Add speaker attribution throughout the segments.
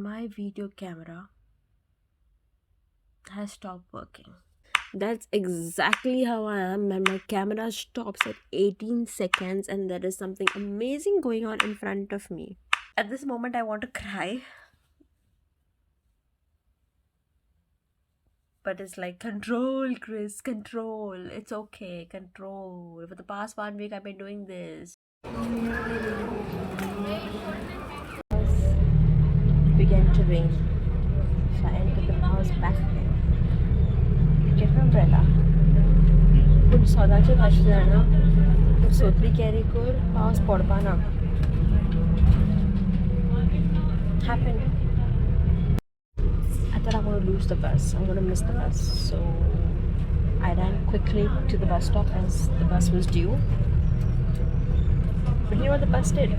Speaker 1: my video camera has stopped working. That's exactly how I am when my camera stops at 18 seconds and there is something amazing going on in front of me. At this moment, I want to cry. But it's like, control, Chris, control. It's okay, control. For the past 1 week, I've been doing this. Began to rain. So I entered the house back again. Get my umbrella. पूण सदांचें भाशेन जाणा तूं सोत्री carry कर पावस पडपा ना. Happened. I thought I'm going to lose the bus. I'm going to miss the bus. So I ran quickly to the bus stop as the bus was due. But you know what the bus did?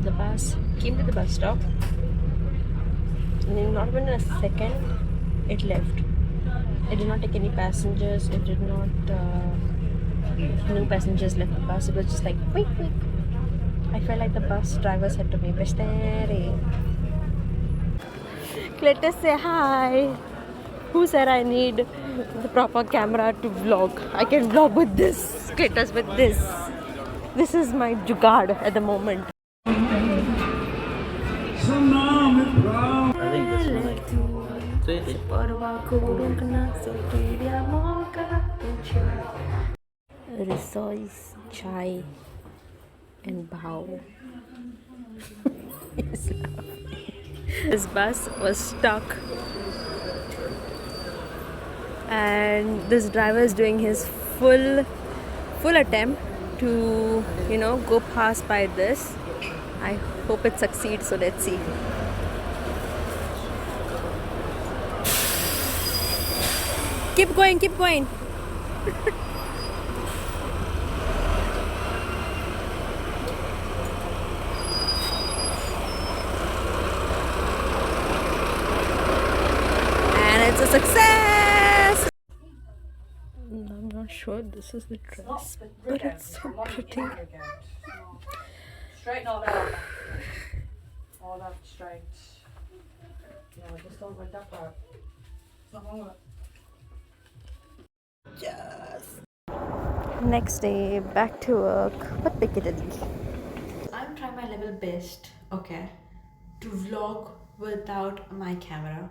Speaker 1: The bus came to the bus stop. And in not even a second, it left. It did not take any passengers. It did not. No passengers left the bus. It was just like, wait, wait. I felt like the bus driver said to me, "Bestere." Cletus, say hi. Who said I need the proper camera to vlog? I can vlog with this. Cletus, with this. This is my jugaad at the moment.
Speaker 2: I think this one like
Speaker 1: Resoice, chai and bao. This bus was stuck and this driver is doing his full attempt to go past by this. I hope it succeeds, so let's see. Keep going, keep going. And it's a success. I'm not sure this is the dress, but it's so pretty.
Speaker 3: Straighten all that. All that straight. No, just don't like that part. It's not wrong with it.
Speaker 1: Yes. Next day, back to work. What piccadilly?
Speaker 4: I'm trying my level best, okay, to vlog without my camera.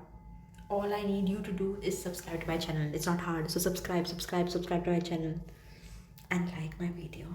Speaker 4: All I need you to do is subscribe to my channel. It's not hard. So subscribe to my channel and like my video.